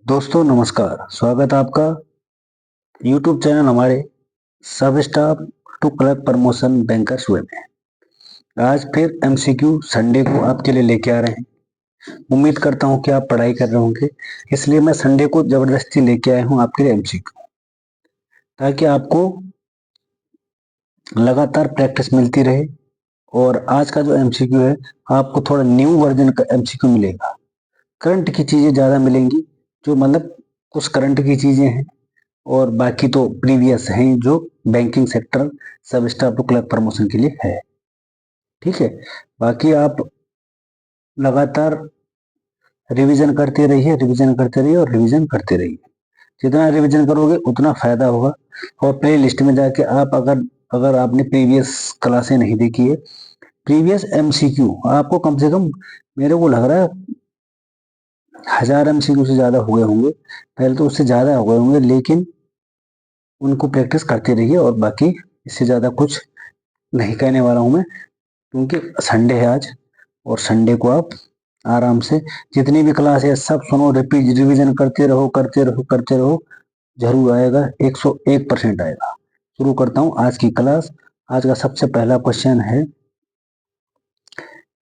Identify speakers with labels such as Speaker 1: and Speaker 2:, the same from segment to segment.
Speaker 1: दोस्तों नमस्कार। स्वागत है आपका YouTube चैनल हमारे सब staff to clerk promotion bankers way में। आज फिर MCQ संडे को आपके लिए लेके आ रहे हैं। उम्मीद करता हूं कि आप पढ़ाई कर रहे होंगे, इसलिए मैं संडे को जबरदस्ती लेके आया हूं आपके लिए MCQ, ताकि आपको लगातार प्रैक्टिस मिलती रहे। और आज का जो MCQ है, आपको थोड़ा न्यू वर्जन का MCQ मिलेगा। करंट की चीजें ज्यादा मिलेंगी, जो मतलब कुछ करंट की चीजें हैं, और बाकी तो प्रीवियस हैं जो बैंकिंग सेक्टर सब स्टाफ टू क्लर्क प्रमोशन के लिए है। ठीक है, बाकी आप लगातार रिवीजन करते रहिए, रिवीजन करते रहिए और रिवीजन करते रहिए। जितना रिवीजन करोगे उतना फायदा होगा। और प्ले लिस्ट में जाके आप अगर अगर आपने प्रीवियस क्लासें नहीं देखी है, प्रीवियस MCQ आपको कम से कम, मेरे को लग रहा है 1000 MCQ से ज्यादा हुए होंगे। पहले तो उससे ज्यादा हो गए होंगे, लेकिन उनको प्रैक्टिस करते रहिए। और बाकी इससे ज्यादा कुछ नहीं कहने वाला हूं मैं, क्योंकि संडे है आज, और संडे को आप आराम से जितनी भी क्लास है सब सुनो, रिपीट रिवीजन करते रहो करते रहो करते रहो। जरूर आएगा, 101% आएगा। शुरू करता हूं आज की क्लास। आज का सबसे पहला क्वेश्चन है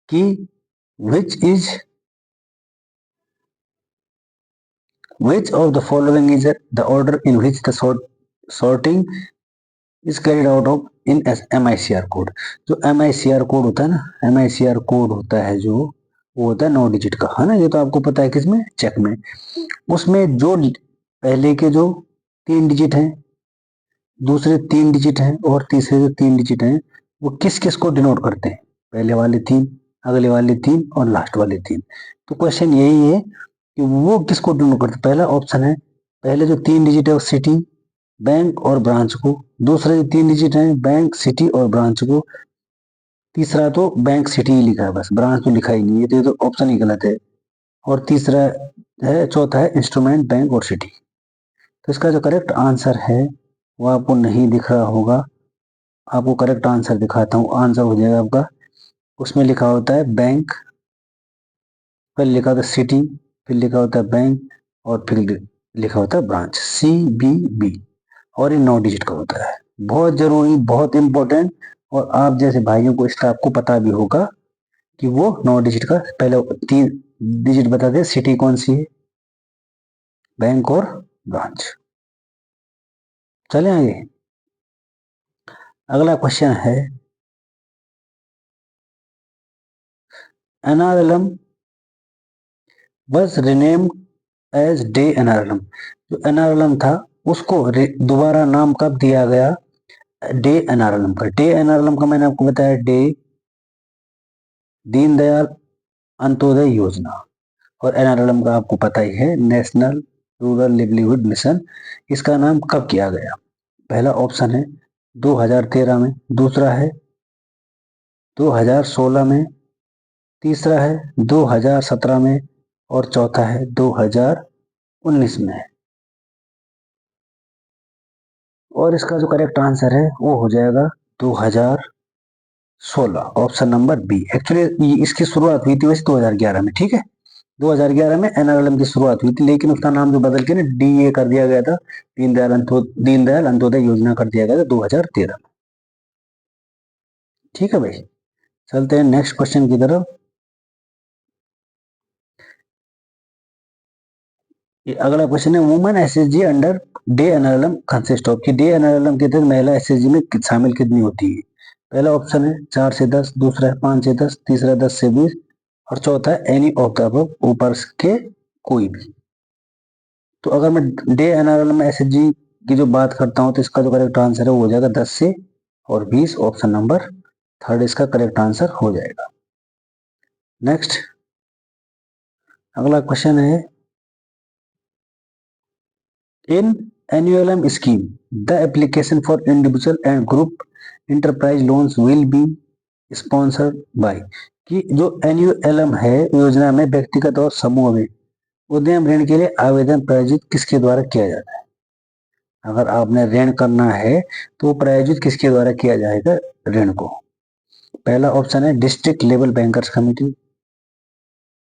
Speaker 1: कि which of the following is the order in which the sorting is carried out of in MICR code. जो MICR कोड होता है ना, MICR कोड होता है जो, वो होता है 9 डिजिट का, है ना। ये तो आपको पता है, किसमें, चेक में। उसमें जो पहले के जो 3 डिजिट हैं, दूसरे 3 डिजिट हैं और तीसरे जो 3 डिजिट हैं, वो किस किस को डिनोट करते हैं। पहले वाले 3, अगले वाले 3 और लास्ट वाले 3। तो क्वेश्चन यही है कि वो किसको डिनोट करते हैं। पहला ऑप्शन है, पहले जो 3 डिजिट है वो सिटी, बैंक और ब्रांच को। दूसरे जो 3 डिजिट हैं, बैंक, सिटी और ब्रांच को। तीसरा तो बैंक सिटी ही लिखा है, बस ब्रांच तो लिखा ही नहीं है, तो ये तो ऑप्शन ही गलत है। और तीसरा है, चौथा है इंस्ट्रूमेंट, बैंक और सिटी। तो इसका जो करेक्ट आंसर है वो आपको नहीं दिख रहा होगा। आपको करेक्ट आंसर दिखाता हूँ। आंसर हो जाएगा आपका, उसमें लिखा होता है बैंक, फिर लिखा होता है सिटी, फिर लिखा होता है बैंक, और फिर लिखा होता है ब्रांच, CBB। और ये 9 डिजिट का होता है। बहुत जरूरी, बहुत इंपॉर्टेंट। और आप जैसे भाइयों को, इसका आपको पता भी होगा कि वो 9 डिजिट का पहले 3 डिजिट बता दे, सिटी कौन सी है, बैंक और ब्रांच। चले आगे। अगला क्वेश्चन है, NRLM was renamed as day NRLM। जो NRLM था उसको दोबारा नाम कब दिया गया, डे NRLM का। डे NRLM का मैंने आपको बताया, डे दीनदयाल अंत्योदय योजना। और NRLM का आपको पता ही है, नेशनल रूरल लिवलीहुड मिशन। इसका नाम कब किया गया। पहला ऑप्शन है 2013 में, दूसरा है 2016 में, तीसरा है 2017 में, और चौथा है 2019 में। और इसका जो करेक्ट आंसर है वो हो जाएगा 2016, ऑप्शन नंबर बी। एक्चुअली इसकी शुरुआत हुई थी वैसे 2011 में, ठीक है। 2011 में NRLM की शुरुआत हुई थी, लेकिन उसका नाम जो बदल के ना DA कर दिया गया था, दीनदयाल अंत्योदय योजना कर दिया गया था 2013 में। ठीक है भाई, चलते हैं नेक्स्ट क्वेश्चन की तरफ। ये अगला क्वेश्चन है, women SHG under day NRLM consist of. कि डे NRLM के तहत महिला SHG में शामिल कितनी होती है। पहला ऑप्शन है 4 से 10, दूसरा है 5 से 10, तीसरा 10 से 20, और चौथा है एनी ऑफ द अबव, ऊपर के कोई भी। तो अगर मैं डे NRLM SHG की जो बात करता हूं, तो इसका जो करेक्ट आंसर है वो हो जाएगा 10 से और 20, ऑप्शन नंबर थर्ड इसका करेक्ट आंसर हो जाएगा। नेक्स्ट, अगला क्वेश्चन है, इन NULM scheme, the application for individual and group enterprise loans will be sponsored by। कि जो NULM है योजना में व्यक्तिगत और समूह में उद्यम ऋण के लिए आवेदन प्रायोजित किसके द्वारा किया जाता है। अगर आपने ऋण करना है तो वो प्रायोजित किसके द्वारा किया जाएगा ऋण को। पहला ऑप्शन है डिस्ट्रिक्ट लेवल बैंकर्स कमेटी,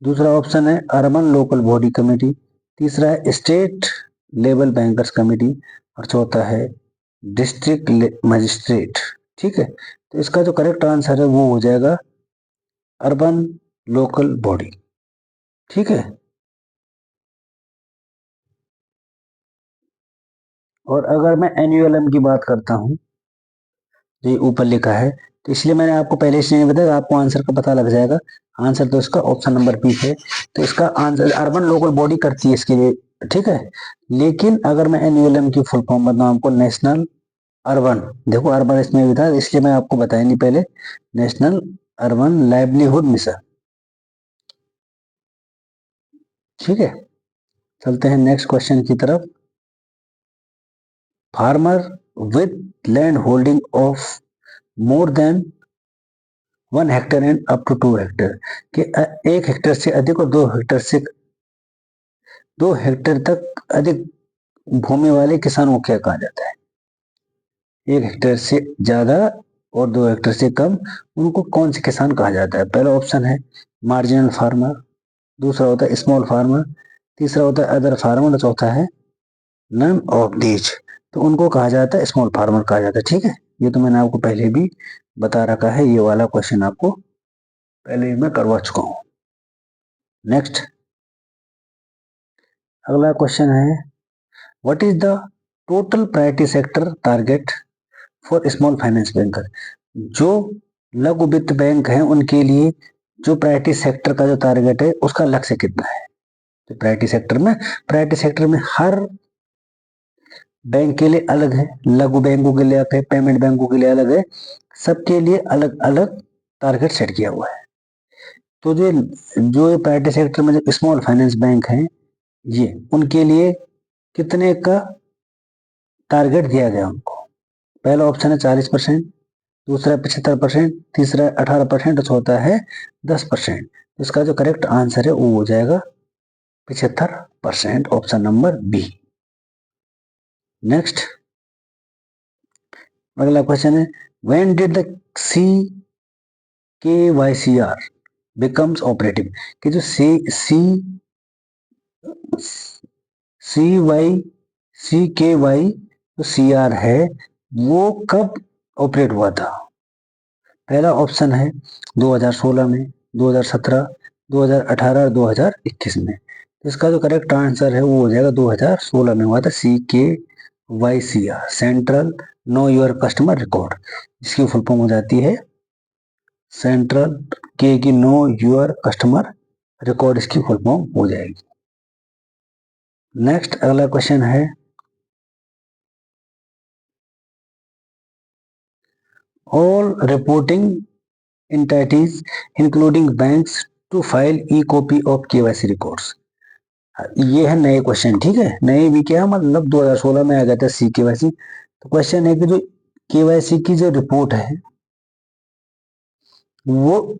Speaker 1: दूसरा ऑप्शन है अर्बन लोकल बॉडी कमेटी, तीसरा है स्टेट लेवल बैंकर्स कमेटी और चौथा है डिस्ट्रिक्ट मजिस्ट्रेट। ठीक है, तो इसका जो करेक्ट आंसर है वो हो जाएगा अर्बन लोकल बॉडी। ठीक है, और अगर मैं एनयूएलएम की बात करता हूं, जो ये ऊपर लिखा है, तो इसलिए मैंने आपको पहले से नहीं बताया, आपको आंसर का पता लग जाएगा। आंसर तो इसका ऑप्शन नंबर बी है। तो इसका आंसर अर्बन लोकल बॉडी करती है इसके लिए। ठीक है, लेकिन अगर मैं एनयूएलएम की फुल फॉर्म बताऊं आपको, नेशनल अर्बन, देखो अर्बन इसमें भी था इसलिए मैं आपको बताया नहीं पहले, नेशनल अर्बन लाइवलीहुड मिशन। ठीक है, चलते हैं नेक्स्ट क्वेश्चन की तरफ। Farmer with land holding of more than 1 hectare and up to 2 hectare, कि 1 हेक्टेयर से अधिक और 2 हेक्टेयर तक अधिक भूमि वाले किसानों को क्या कहा जाता है? 1 हेक्टेयर से ज्यादा और 2 हेक्टेयर से कम, उनको कौन से किसान कहा जाता है? पहला ऑप्शन है मार्जिनल फार्मर, दूसरा होता है स्मॉल फार्मर, तीसरा होता है अदर फार्मर और चौथा है नन ऑफ दीज। तो उनको कहा जाता है स्मॉल फार्मर कहा जाता है। ठीक है, ये तो मैंने आपको पहले भी बता रखा है, ये वाला क्वेश्चन आपको पहले ही मैं करवा चुका हूं। नेक्स्ट अगला क्वेश्चन है, what is the total priority sector target for small finance banker? जो लघु वित्त बैंक हैं उनके लिए जो प्रायोरिटी सेक्टर का जो टारगेट है उसका लक्ष्य कितना है? तो प्रायोरिटी सेक्टर में हर बैंक के लिए अलग है, लघु बैंकों के लिए अलग है, पेमेंट बैंकों के लिए अलग है, सबके लिए अलग अलग टारगेट सेट किया हुआ है। तो जो जो प्रायोरिटी सेक्टर में जो स्मॉल फाइनेंस बैंक हैं, ये उनके लिए कितने का टारगेट दिया गया उनको? पहला ऑप्शन है 40%, दूसरा 75%, तीसरा 18% और चौथा है 10%। इसका जो करेक्ट आंसर है वो हो जाएगा 75%, ऑप्शन नंबर बी। नेक्स्ट अगला क्वेश्चन है, when did the CKYCR becomes operative? कि जो CKY जो CR है वो कब ऑपरेट हुआ था? पहला ऑप्शन है 2016 में, 2017, 2018 और 2021 में। तो इसका जो करेक्ट आंसर है वो हो जाएगा 2016 में हुआ था CKYCR, central know your customer record. इसकी फुल फॉर्म हो जाती है सेंट्रल के की नो योर कस्टमर रिकॉर्ड, इसकी फुल फॉर्म हो जाएगी। नेक्स्ट अगला क्वेश्चन है, all reporting entities including banks to file e copy of KYC records. ये है नए क्वेश्चन। ठीक है, नए भी क्या मतलब 2016 में आ गया था सी केवाईसी। तो क्वेश्चन है कि जो केवाईसी की जो रिपोर्ट है वो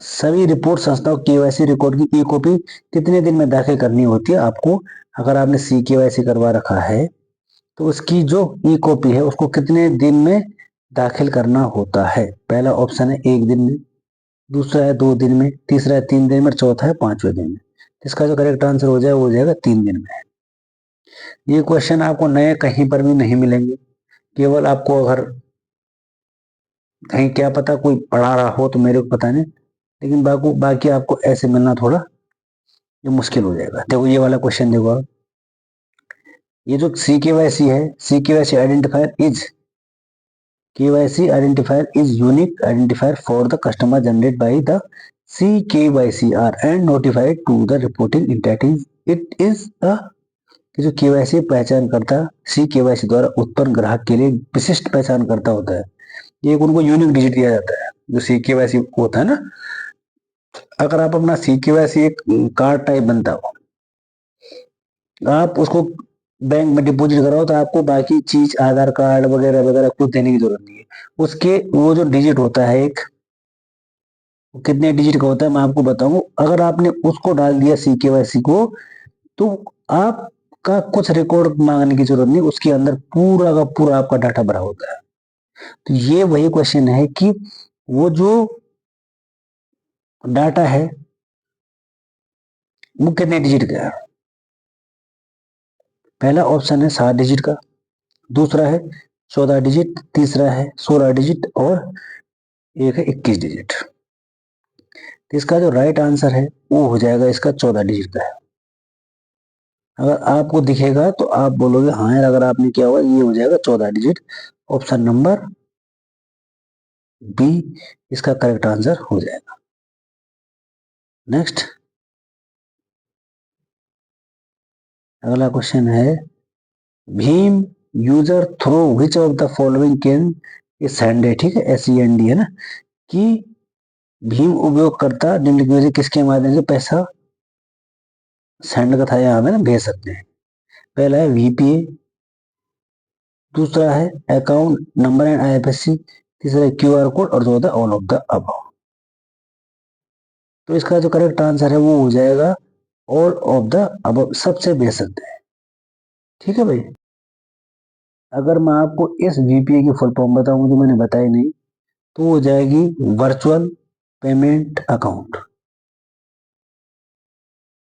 Speaker 1: सभी रिपोर्ट संस्थाओं केवाईसी रिकॉर्ड की ई कॉपी कितने दिन में दाखिल करनी होती है आपको? अगर आपने सी केवाईसी करवा रखा है तो उसकी जो ई कॉपी है उसको कितने दिन में दाखिल करना होता है? पहला ऑप्शन है 1 दिन में, दूसरा है 2 दिन में, तीसरा है 3 दिन में, चौथा है 5वें दिन में। इसका जो करेक्ट आंसर हो जाए वो हो जाएगा 3 दिन में। ये क्वेश्चन आपको नए कहीं पर भी नहीं मिलेंगे, केवल आपको अगर कहीं क्या पता कोई पढ़ा रहा हो तो मेरे को पता नहीं, लेकिन बाकी आपको ऐसे मिलना थोड़ा ये मुश्किल हो जाएगा। देखो ये वाला क्वेश्चन देखो आप, ये जो CKYC है, CKYC identifier is KYC identifier is unique identifier for the customer generated by the CKYCR and notified to the reporting entities. It is a कि जो KYC पहचान करता CKYC द्वारा उत्पन्न ग्राहक के लिए विशिष्ट पहचान करता होता है। ये उनको यूनिक डिजिट दिया जाता है जो CKYC होता है ना। अगर आप अपना CKYC एक कार्ड टाइप बनता हो, आप उसको बैंक में डिपॉजिट कराओ तो आपको बाकी चीज आधार कार्ड वगैरह वगैरह कुछ देने की जरूरत नहीं है। उसके वो जो डिजिट होता है एक, कितने डिजिट का होता है मैं आपको बताऊं, अगर आपने उसको डाल दिया CKYC को तो आपका कुछ रिकॉर्ड मांगने की जरूरत नहीं, उसके अंदर पूरा का पूरा आपका डाटा भरा होता है। तो ये वही क्वेश्चन है कि वो जो डाटा है वो कितने डिजिट का है। पहला ऑप्शन है 7 डिजिट का, दूसरा है 14 डिजिट, तीसरा है 16 डिजिट और एक है 21 डिजिट। तो इसका जो राइट आंसर है वो हो जाएगा इसका 14 डिजिट का है। अगर आपको दिखेगा तो आप बोलोगे हाँ यार, अगर आपने किया होगा ये हो जाएगा 14 डिजिट। ऑप्शन नंबर बी इसका करेक्ट आंसर हो जाएगा। नेक्स्ट अगला क्वेश्चन है, Bhim user through which of the following can send है, ठीक है, SEND है ना, कि भीम उपयोगकर्ता निम्नलिखित में से किसके माध्यम से पैसा सेंड का था यहाँ पे ना भेज सकते हैं। पहला है VPA, दूसरा है अकाउंट नंबर एंड IFSC, तीसरा है QR कोड और चौथा ऑल ऑफ द अबव। तो इसका जो करेक्ट आंसर है वो हो जाएगा ऑल ऑफ द अबव, सबसे भेज सकते हैं। ठीक है भाई, अगर मैं आपको इस VPA की फुल फॉर्म बताऊं जो मैंने बताई नहीं, तो हो जाएगी वर्चुअल पेमेंट अकाउंट।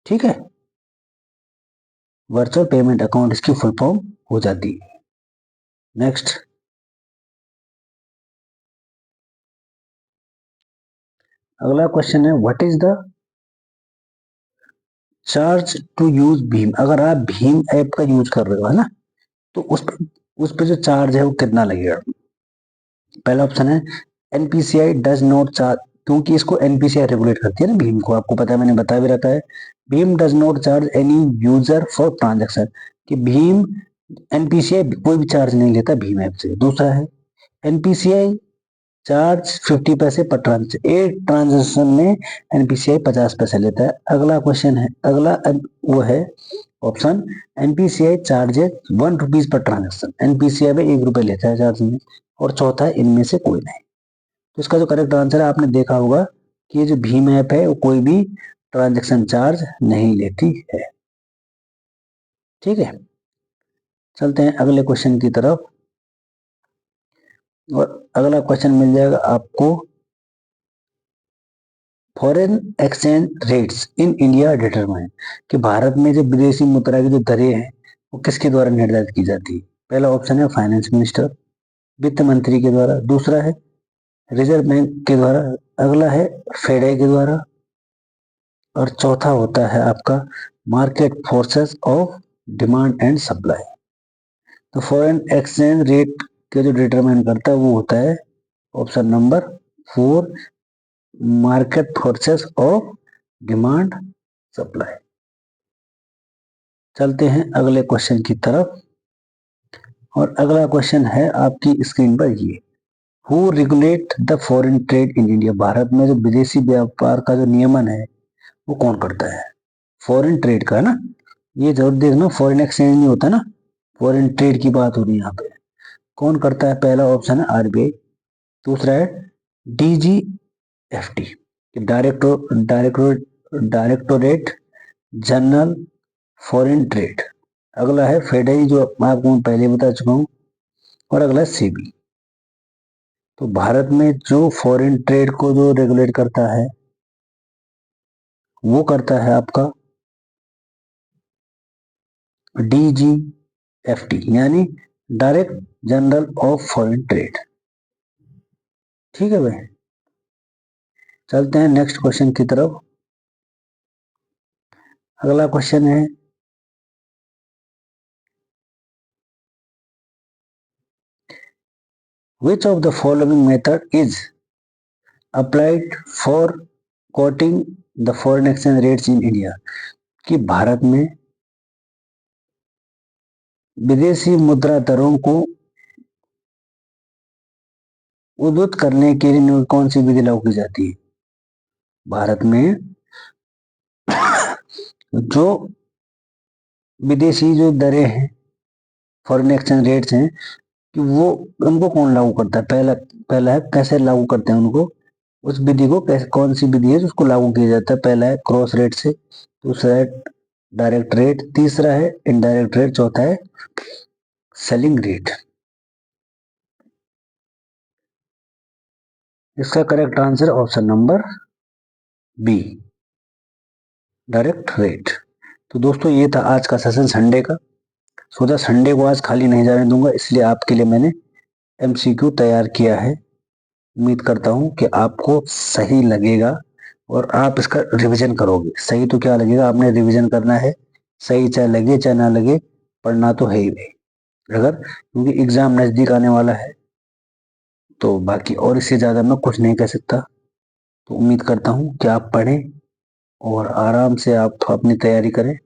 Speaker 1: ठीक है, वर्चुअल पेमेंट अकाउंट इसकी फुल फॉर्म हो जाती है। नेक्स्ट अगला क्वेश्चन है, what is the charge to use भीम। अगर आप भीम ऐप का यूज कर रहे हो है ना, तो उस पे जो चार्ज है वो कितना लगेगा। पहला ऑप्शन है NPCI डज नॉट चार्ज, क्योंकि इसको NPCI रेगुलेट करती है ना भीम को, आपको पता है, मैंने बता भी रखा है। Bhim does not charge any user for transaction, कि भीम NPCI कोई भी चार्ज नहीं लेता भीम ऐप से। दूसरा है NPCI चार्ज 50 पैसे पर ट्रांजेक्शन, एक ट्रांजेक्शन में NPCI 50 पैसे लेता है। अगला क्वेश्चन है, वो है option NPCI charges 1 rupees per transaction, NPCI में 1 रुपए लेता है चार्ज में। और चौथा है इनमें से कोई नहीं। तो इसका जो करेक्ट आंसर है, आपने देखा होगा कि ये जो भीम ऐप है वो कोई भी ट्रांजेक्शन चार्ज नहीं लेती है। ठीक है, चलते हैं अगले क्वेश्चन की तरफ। और अगला क्वेश्चन मिल जाएगा आपको, foreign exchange rates in India determine, कि भारत में जो विदेशी मुद्रा की जो दरें हैं वो किसके द्वारा निर्धारित की जाती है। पहला ऑप्शन है फाइनेंस मिनिस्टर, वित्त मंत्री के द्वारा, दूसरा है रिजर्व बैंक के द्वारा, अगला है फेडे के द्वारा और चौथा होता है आपका market forces of demand and supply. तो फॉरेन एक्सचेंज रेट के जो डिटरमाइन करता है वो होता है option number 4 market forces of demand supply. चलते हैं अगले क्वेश्चन की तरफ। और अगला क्वेश्चन है आपकी स्क्रीन पर ये, who regulate the foreign trade in India, Bharat में जो विदेशी व्यापार का जो नियमन है वो कौन करता है। फॉरेन ट्रेड का है ना, ये जरूर देखना, फॉरेन एक्सचेंज नहीं होता ना, फॉरेन ट्रेड की बात हो रही है यहाँ पे। कौन करता है, पहला ऑप्शन है RBI, दूसरा है DGFT directorate general foreign trade, अगला है फेडरल जो आपको मैं पहले बता चुका हूँ, और अगला है SEBI। तो भारत में जो फॉरेन ट्रेड को जो रेगुलेट करता है वो करता है आपका DGFT, यानी direct general of foreign trade. ठीक है भाई, चलते हैं नेक्स्ट क्वेश्चन की तरफ। अगला क्वेश्चन है, which of the following method is applied for quoting the foreign exchange rates in India, कि भारत में विदेशी मुद्रा दरों को उद्धृत करने के लिए कौन सी विधि लागू की जाती है। भारत में जो विदेशी जो दरें हैं, फॉरेन एक्सचेंज रेट्स हैं, कि वो उनको कौन लागू करता है। पहला है कैसे लागू करते हैं उनको, उस विधि को कैसे, कौन सी विधि है उसको लागू किया जाता है। पहला है क्रॉस रेट से, दूसरा है डायरेक्ट रेट, तीसरा है इनडायरेक्ट रेट, चौथा है सेलिंग रेट। इसका correct answer option number B direct rate. तो दोस्तों ये था आज का सेशन संडे का। सोचा संडे को आज खाली नहीं जाने दूंगा, इसलिए आपके लिए मैंने एमसीक्यू तैयार किया है। उम्मीद करता हूँ कि आपको सही लगेगा और आप इसका रिवीजन करोगे। सही तो क्या लगेगा, आपने रिवीजन करना है। सही चाहे लगे चाहे ना लगे, पढ़ना तो है ही भाई। अगर क्योंकि एग्जाम नजदीक आने वाला है तो बाकी और इससे ज्यादा मैं कुछ नहीं कह सकता। तो उम्मीद करता हूँ कि आप पढ़ें और आराम से आप अपनी तैयारी करें,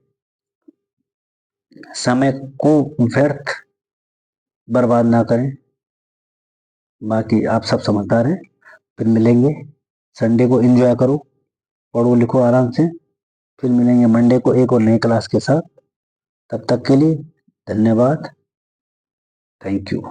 Speaker 1: समय को व्यर्थ बर्बाद ना करें। बाकी आप सब समझदार हैं। फिर मिलेंगे, संडे को एंजॉय करो, पढ़ो लिखो आराम से। फिर मिलेंगे मंडे को एक और नई क्लास के साथ। तब तक के लिए धन्यवाद, थैंक यू।